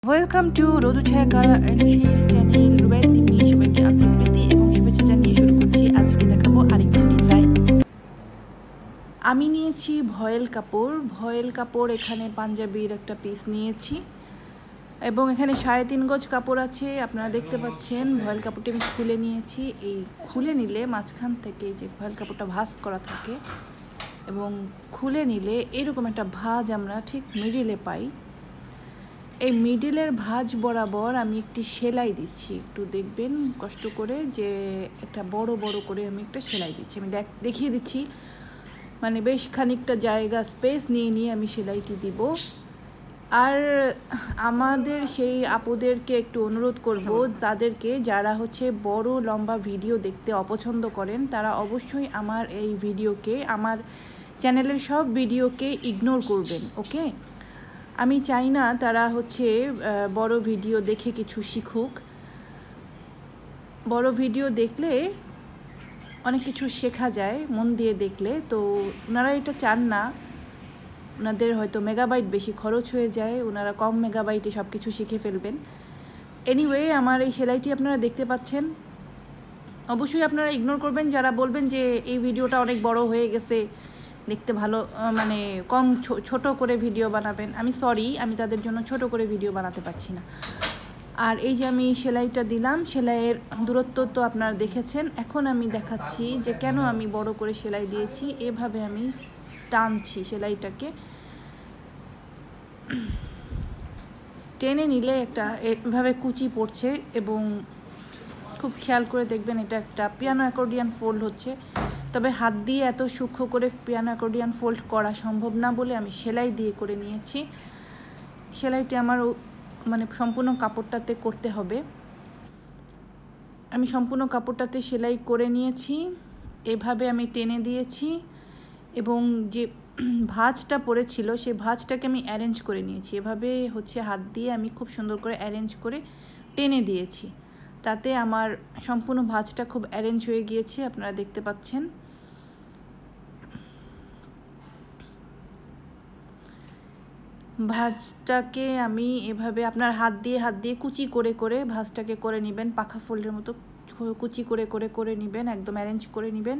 Welcome to রোদু ছায়া colour and shades channel. Rubaiyat তিমি সবাইকে আন্তরিক প্রীতি এবং শুভেচ্ছা জানিয়ে শুরু করছি। আজকে দেখাবো আরেকটি ডিজাইন। আমি নিয়েছি ভয়েল কাপড় এখানে পাঞ্জাবির একটা পিস নিয়েছি এবং এখানে 3.5 গজ কাপড় আছে। আপনারা দেখতে পাচ্ছেন ভয়েল কাপড়টি আমি খুলে নিয়েছি। এই খুলে নিলে মাঝখান থেকে যে ভয়েল কাপড়টা ভাঁজ করা থাকে এবং খুলে নিলে এরকম একটা ভাঁজ আমরা ঠিক মিডিলে পাই। এই মিডিলের ভাঁজ বরাবর আমি একটি সেলাই দিচ্ছি। একটু দেখবেন কষ্ট করে যে একটা বড় বড় করে আমি একটা সেলাই দিচ্ছি। আমি দেখিয়ে দিচ্ছি, মানে বেশ খানিকটা জায়গা স্পেস নিয়ে আমি সেলাইটি দিব। আর আমাদের সেই আপুদেরকে একটু অনুরোধ করব, তাদেরকে যারা বড় লম্বা ভিডিও দেখতে অপছন্দ করেন তারা অবশ্যই আমার এই ভিডিওকে, আমার চ্যানেলের সব ভিডিওকে ইগনোর করবেন। ওকে, আমি চাই না তারা বড় ভিডিও দেখে কিছু শিখুক। বড় ভিডিও দেখলে অনেক কিছু শেখা যায় মন দিয়ে দেখলে, তো ওনারা এটা চান না। ওনাদের হয়তো মেগাবাইট বেশি খরচ হয়ে যায়, ওনারা কম মেগাবাইটে সব কিছু শিখে ফেলবেন। এনিওয়ে, আমার এই সেলাইটি আপনারা দেখতে পাচ্ছেন। অবশ্যই আপনারা ইগনোর করবেন যারা বলবেন যে এই ভিডিওটা অনেক বড় হয়ে গেছে, দেখতে ভালো, মানে কম ছোট করে ভিডিও বানাবেন। আমি সরি, আমি তাদের জন্য ছোট করে ভিডিও বানাতে পারছি না। আর এই যে আমি সেলাইটা দিলাম, সেলাইয়ের দূরত্ব তো আপনারা দেখেছেন। এখন আমি দেখাচ্ছি যে কেন আমি বড় করে সেলাই দিয়েছি। এভাবে আমি টানছি সেলাইটাকে, টেনে নিলে একটা এভাবে কুচি পড়ছে এবং খুব খেয়াল করে দেখবেন এটা একটা পিয়ানো অ্যাকর্ডিয়ান ফোল্ড হচ্ছে। তবে হাত দিয়ে এত সূক্ষ্ম করে পিয়ানো অ্যাকর্ডিয়ান ফোল্ড করা সম্ভব না বলে আমি সেলাই দিয়ে করে নিয়েছি। সেলাইটি আমার মানে সম্পূর্ণ কাপড়টাতে করতে হবে। আমি সম্পূর্ণ কাপড়টাতে সেলাই করে নিয়েছি। এভাবে আমি টেনে দিয়েছি এবং যে ভাঁজটা পড়েছিল সেই ভাঁজটাকে আমি অ্যারেঞ্জ করে নিয়েছি। এভাবে হাত দিয়ে আমি খুব সুন্দর করে অ্যারেঞ্জ করে টেনে দিয়েছি। তাতে আমার সম্পূর্ণ ভাঁজটা খুব অ্যারেঞ্জ হয়ে গিয়েছে, আপনারা দেখতে পাচ্ছেন। ভাঁজটাকে আমি এভাবে আপনার হাত দিয়ে কুচি করে করে ভাঁজটাকে করে নেবেন, পাখা ফোল্ডের মতো কুচি করে করে করে নেবেন, একদম অ্যারেঞ্জ করে নেবেন।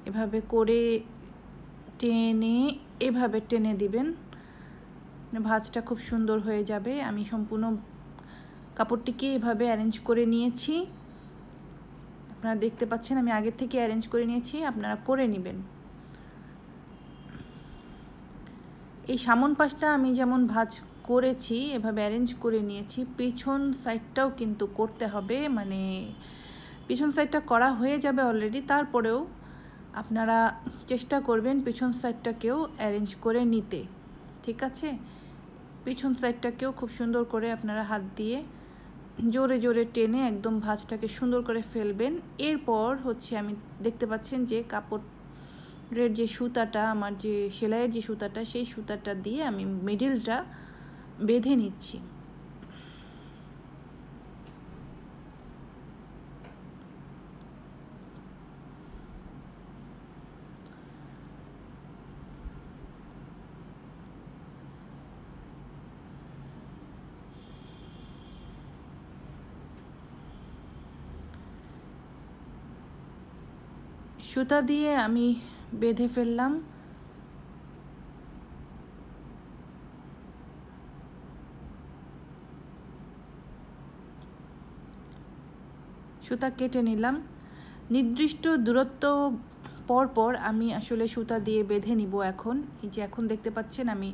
এভাবে করে টেনে এভাবে টেনে দিবেন, ভাঁজটা খুব সুন্দর হয়ে যাবে। আমি সম্পূর্ণ কাপড়টিকে এভাবে অ্যারেঞ্জ করে নিয়েছি। আপনারা দেখতে পাচ্ছেন আমি আগে থেকে অ্যারেঞ্জ করে নিয়েছি, আপনারা করে নেবেন। এই সামন পাশটা আমি যেমন ভাঁজ করেছি, এভাবে অ্যারেঞ্জ করে নিয়েছি। পিছন সাইডটাও কিন্তু করতে হবে, মানে পিছন সাইডটা করা হয়ে যাবে অলরেডি, তারপরেও আপনারা চেষ্টা করবেন পিছন সাইডটাকেও অ্যারেঞ্জ করে নিতে। ঠিক আছে, পিছন সাইডটাকেও খুব সুন্দর করে আপনারা হাত দিয়ে জোরে জোরে টেনে একদম ভাঁজটাকে সুন্দর করে ফেলবেন। এরপর আমি দেখতে পাচ্ছেন যে কাপড়ের যে সুতাটা, আমার যে সেলাইয়ের যে সুতাটা, সেই সুতাটা দিয়ে আমি মিডলটা বেঁধে নিচ্ছি। সুতা দিয়ে আমি বেঁধে ফেললাম। সুতা কেটে নিলাম। নির্দিষ্ট দূরত্ব পর পর আমি আসলে সুতা দিয়ে বেঁধে নিব। এখন এই যে এখন দেখতে পাচ্ছেন আমি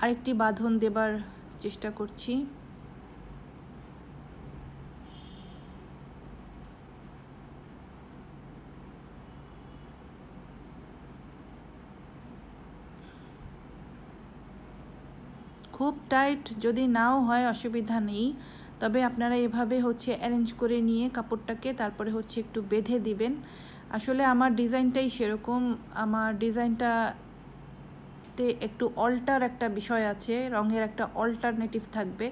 আরেকটি বাঁধন দেবার চেষ্টা করছি। খুব টাইট যদি নাও হয় অসুবিধা নেই, তবে আপনারা এভাবে অ্যারেঞ্জ করে নিয়ে কাপড়টাকে তারপরে একটু বেঁধে দিবেন। আসলে আমার ডিজাইনটাই সেরকম, আমার ডিজাইনটাতে একটু অল্টার একটা বিষয় আছে, রঙের একটা অল্টারনেটিভ থাকবে।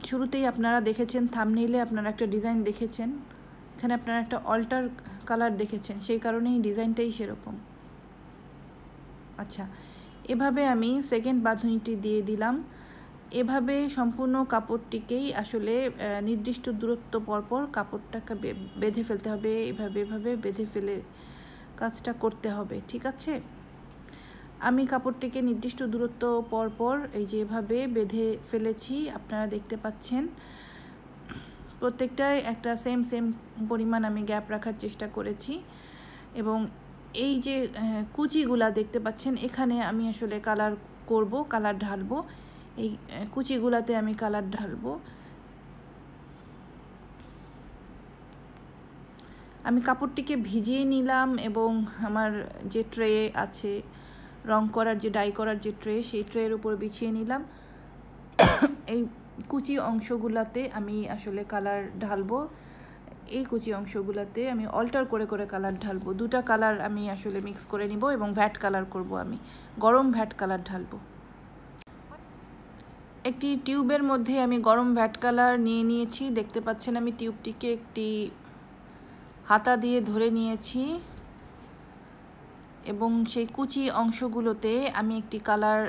শুরুতেই আপনারা দেখেছেন, থাম্বনেইলে আপনারা একটা ডিজাইন দেখেছেন, এখানে আপনারা একটা অল্টার কালার দেখেছেন, সেই কারণেই ডিজাইনটাই সেরকম। আচ্ছা, এভাবে আমি সেকেন্ড বাঁধনিটি দিয়ে দিলাম। এভাবে সম্পূর্ণ কাপড়টিকেই আসলে নির্দিষ্ট দূরত্ব পরপর কাপড়টাকে বেঁধে ফেলতে হবে। এভাবে বেঁধে ফেলে কাজটা করতে হবে, ঠিক আছে? আমি কাপড়টিকে নির্দিষ্ট দূরত্ব পরপর এই যে এভাবে বেঁধে ফেলেছি, আপনারা দেখতে পাচ্ছেন। প্রত্যেকটাই একটা সেম পরিমাণ আমি গ্যাপ রাখার চেষ্টা করেছি। এবং এই যে কুচিগুলা দেখতে পাচ্ছেন, এখানে আমি আসলে কালার করব, কালার ঢালবো। এই কুচিগুলাতে আমি কালার ঢালবো। আমি কাপড়টিকে ভিজিয়ে নিলাম এবং আমার যে ট্রে আছে রং করার, যে ডাই করার যে ট্রে, সেই ট্রের উপর বিছিয়ে নিলাম। এই কুচি অংশগুলাতে আমি আসলে কালার ঢালবো। এই কুচি অংশগুলোতে আমি অল্টার করে কালার ঢালবো। দুটা কালার আমি আসলে মিক্স করে নিব এবং ভ্যাট কালার করব। আমি গরম ভ্যাট কালার ঢালবো। একটি টিউবের মধ্যে আমি গরম ভ্যাট কালার নিয়েছি। দেখতে পাচ্ছেন আমি টিউবটিকে একটি হাতা দিয়ে ধরে নিয়েছি এবং সেই কুচি অংশগুলোতে আমি একটি কালার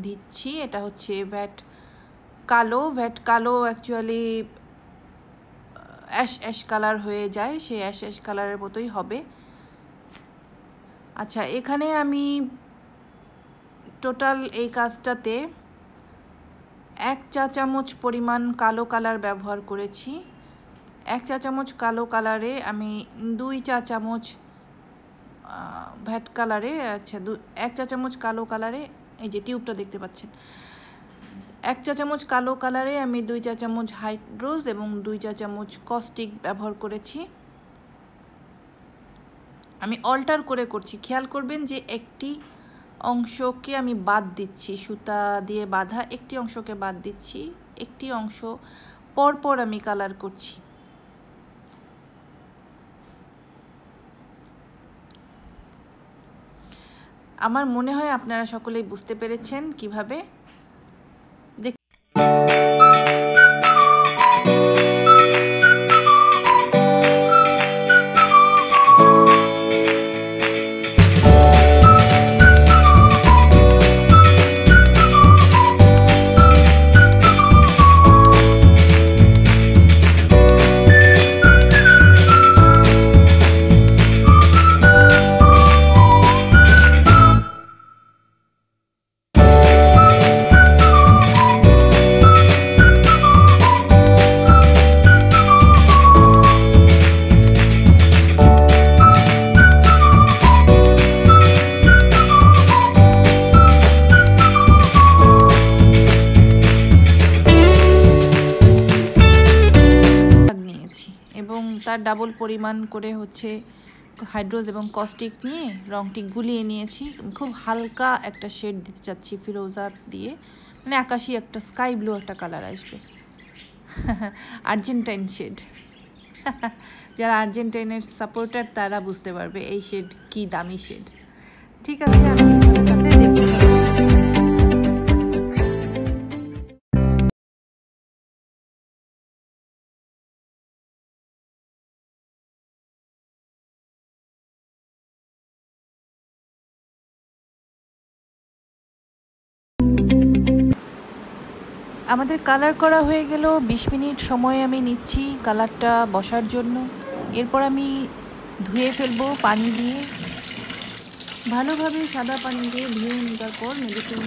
দিচ্ছি। এটা হচ্ছে ভ্যাট কালো। ভ্যাট কালো অ্যাকচুয়ালি অ্যাশ কালার হয়ে যায়, সেই অ্যাশ কালারের মতোই হবে। আচ্ছা, এখানে আমি টোটাল এই কাজটাতে 1 চা চামচ পরিমাণ কালো কালার ব্যবহার করেছি। 1 চা চামচ কালো কালারে আমি 2 চা চামচ ভ্যাট কালারে, আচ্ছা 1 চা চামচ কালো কালারে, এই যে টিউবটা দেখতে পাচ্ছেন, 1 চা চামচ কালো কালারে আমি 2 চা চামচ হাইড্রোজ এবং 2 চা চামচ কস্টিক ব্যবহার করেছি। আমি অল্টার করে করছি, খেয়াল করবেন যে একটি অংশকে আমি বাদ দিচ্ছি, সুতা দিয়ে বাঁধা একটি অংশকে বাদ দিচ্ছি, একটি অংশ পরপর আমি কালার করছি। আমার মনে হয় আপনারা সকলেই বুঝতে পেরেছেন কিভাবে। এবং তার ডাবল পরিমাণ করে হচ্ছে হাইড্রোজ এবং কস্টিক নিয়ে রংটি গুলিয়ে নিয়েছি। খুব হালকা একটা শেড দিতে চাচ্ছি ফিরোজা দিয়ে, মানে আকাশি একটা স্কাই ব্লু একটা কালার আসবে, আর্জেন্টাইন শেড। যারা আর্জেন্টাইনের সাপোর্টার তারা বুঝতে পারবে এই শেড কি দামি শেড। ঠিক আছে, আমি দেখতে আমাদের কালার করা হয়ে গেল। 20 মিনিট সময় আমি নিচ্ছি কালারটা বসার জন্য। এরপর আমি ধুয়ে ফেলবো পানি দিয়ে, ভালোভাবে সাদা পানি দিয়ে ধুয়ে নেওয়ার পর মেডিসিন